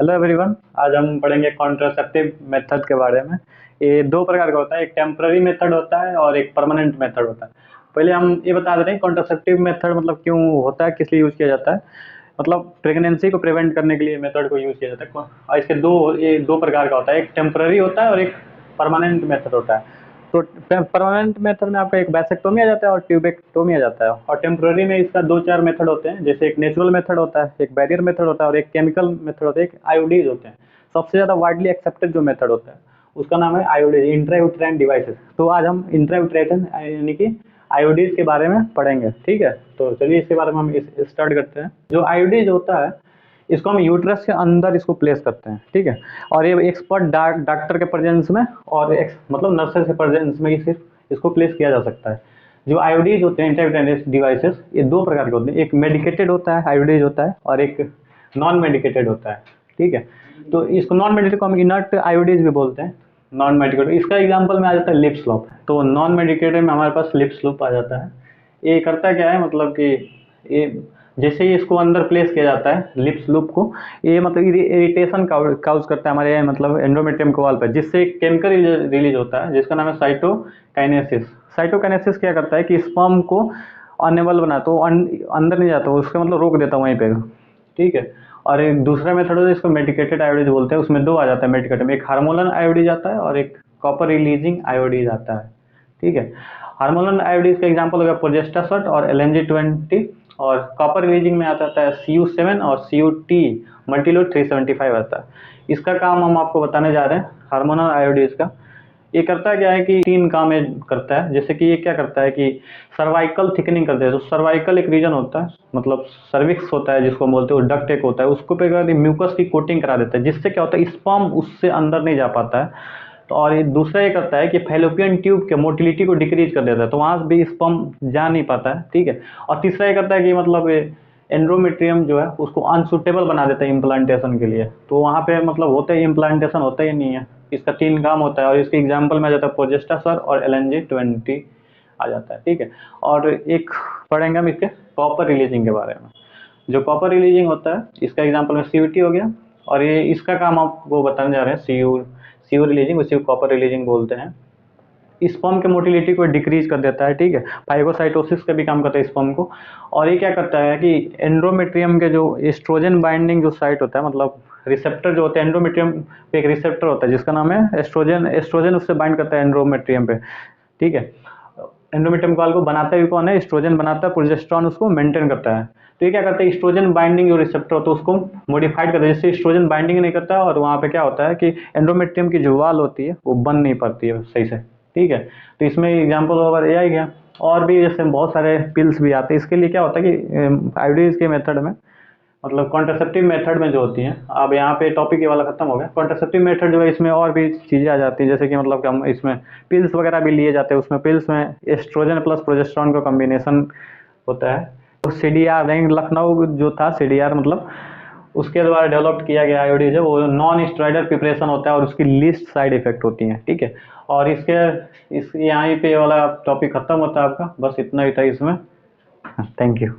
Hello everyone. आज हम पढ़ेंगे कॉन्ट्रासेप्टिव मेथड के बारे में। ये दो प्रकार का होता है, एक टेम्पररी मेथड होता है और एक परमानेंट मेथड होता है। पहले हम ये बता दे रहे हैं कॉन्ट्रासेप्टिव मेथड मतलब क्यों होता है, किस लिए यूज़ किया जाता है। मतलब प्रेगनेंसी को प्रिवेंट करने के लिए मेथड को यूज़ किया जाता है। और इसके ये दो प्रकार का होता है, एक टेम्पररी होता है और एक परमानेंट मेथड होता है। तो परमानेंट मेथड में आपका एक वैसेक्टोमी आ जाता है और ट्यूबेक्टोमी आ जाता है। और टेम्पररी में इसका दो चार मेथड होते हैं, जैसे एक नेचुरल मेथड होता है, एक बैरियर मेथड होता है और एक केमिकल मेथड होता है, एक आयोडीज होते हैं। सबसे ज़्यादा वाइडली एक्सेप्टेड जो मेथड होता है उसका नाम है आयोडीज, इंट्रायूटेराइन डिवाइसेस। तो आज हम इंट्रायूटेराइन यानी कि आयोडीज के बारे में पढ़ेंगे, ठीक है। तो चलिए इसके बारे में हम स्टार्ट करते हैं। जो आयोडीज होता है इसको हम यूट्रस के अंदर इसको प्लेस करते हैं, ठीक है। और ये एक्सपर्ट डॉक्टर के प्रेजेंस में और मतलब नर्सेस के प्रेजेंस में ही सिर्फ इसको प्लेस किया जा सकता है। जो आयोडीज होते हैं इंट्रायूटेराइन डिवाइसेस, ये दो प्रकार के होते हैं, एक मेडिकेटेड होता है आयोडीज होता है और एक नॉन मेडिकेटेड होता है, ठीक है। तो इसको नॉन मेडिकेटेड को हम इनर्ट आयोडीज भी बोलते हैं। नॉन मेडिकेटेड इसका एग्जांपल में आ जाता है लिप स्लोप। तो नॉन मेडिकेटेड में हमारे पास लिप स्लोप आ जाता है। ये करता क्या है, मतलब कि ये जैसे ही इसको अंदर प्लेस किया जाता है लिप्स लूप को, ये मतलब इरिटेशन काउज करता है हमारे मतलब एंडोमेट्रियम के वॉल पर, जिससे एक केमिकल रिलीज होता है जिसका नाम है साइटोकाइनेसिस। साइटोकाइनेसिस क्या करता है कि स्पर्म को अनेबल बनाता है, अंदर नहीं जाता, उसका मतलब रोक देता है वहीं पे, ठीक है। और एक दूसरा मेथड है जिसको मेडिकेटेड आयोडीज बोलते हैं, उसमें दो आ जाता है मेडिकेटेड में, एक हार्मोनल आयोडीज आता है और एक कॉपर रिलीजिंग आयोडीज आता है, ठीक है। हार्मोनल आयोडीज का एग्जांपल हो गया प्रोजेस्टासर्ट और LNG-20। और कॉपर रिलीजिंग में आता है Cu7 और CuT मल्टीलोड 375 आता है। इसका काम हम आपको बताने जा रहे हैं हार्मोनल आयोडीज का। ये करता क्या है कि तीन काम ये करता है। जैसे कि ये क्या करता है कि सर्वाइकल थिकनिंग करता है। तो सर्वाइकल एक रीजन होता है, मतलब सर्विक्स होता है जिसको बोलते हैं, डक्ट एक होता है, उसको पे म्यूकस की कोटिंग करा देता है, जिससे क्या होता है स्पर्म उससे अंदर नहीं जा पाता है। तो और ये दूसरा ये करता है कि फैलोपियन ट्यूब के मोटिलिटी को डिक्रीज कर देता है, तो वहाँ भी स्पर्म जा नहीं पाता है, ठीक है। और तीसरा ये करता है कि मतलब एंड्रोमेट्रियम जो है उसको अनसुटेबल बना देता है इम्प्लांटेशन के लिए। तो वहाँ पे मतलब होता है इम्प्लांटेशन होता ही नहीं है। इसका तीन काम होता है और इसके एग्जाम्पल में आ जाता है प्रोजेस्टासर और LNG-20 आ जाता है, ठीक है। और एक पढ़ेंगे हम इसके कॉपर रिलीजिंग के बारे में। जो कॉपर रिलीजिंग होता है इसका एग्जाम्पल में CuT हो गया। और ये इसका काम आपको बताने जा रहे हैं सीओ रिलीजिंग, उसी को कॉपर रिलीजिंग बोलते हैं। स्पर्म के मोटिलिटी को डिक्रीज कर देता है, ठीक है। फाइगोसाइटोसिस का भी काम करता है स्पर्म को। और ये क्या करता है कि एंड्रोमेट्रियम के जो एस्ट्रोजन बाइंडिंग जो साइट होता है, मतलब रिसेप्टर जो होते हैं एंड्रोमेट्रियम पे, एक रिसेप्टर होता है जिसका नाम है एस्ट्रोजन। एस्ट्रोजन उससे बाइंड करता है एंड्रोमेट्रियम पे, ठीक है। एंडोमेट्रियम कॉल को बनाता भी कौन है, एस्ट्रोजन बनाता है, प्रोजेस्टेरॉन उसको मेंटेन करता है। तो ये क्या करता है एस्ट्रोजन बाइंडिंग जो रिसेप्टर होता है उसको मॉडिफाइड करता है, जिससे एस्ट्रोजन बाइंडिंग नहीं करता है। और वहाँ पे क्या होता है कि एंडोमेट्रियम की जो वाल होती है वो बन नहीं पाती है सही से, ठीक है। तो इसमें एग्जाम्पल ओवर ये आ गया। और भी जैसे बहुत सारे पिल्स भी आते हैं। इसके लिए क्या होता है कि आयोडीज के मेथड में, मतलब कॉन्ट्रासेप्टिव मेथड में जो होती हैं, अब यहाँ पे टॉपिक ये वाला खत्म हो गया। कॉन्ट्रासेप्टिव मेथड जो है इसमें और भी चीज़ें आ जाती हैं, जैसे कि मतलब कि हम इसमें पिल्स वगैरह भी लिए जाते हैं। उसमें पिल्स में एस्ट्रोजन प्लस प्रोजेस्टेरॉन का कॉम्बिनेशन होता है। तो CDR लखनऊ जो था, CDR मतलब उसके द्वारा डेवलप किया गया आयोडीज है, वो नॉन स्टेरॉइडल प्रिपरेशन होता है और उसकी लीस्ट साइड इफेक्ट होती हैं, ठीक है। और इस यहाँ पे वाला टॉपिक खत्म होता है आपका, बस इतना ही था इसमें। Thank you.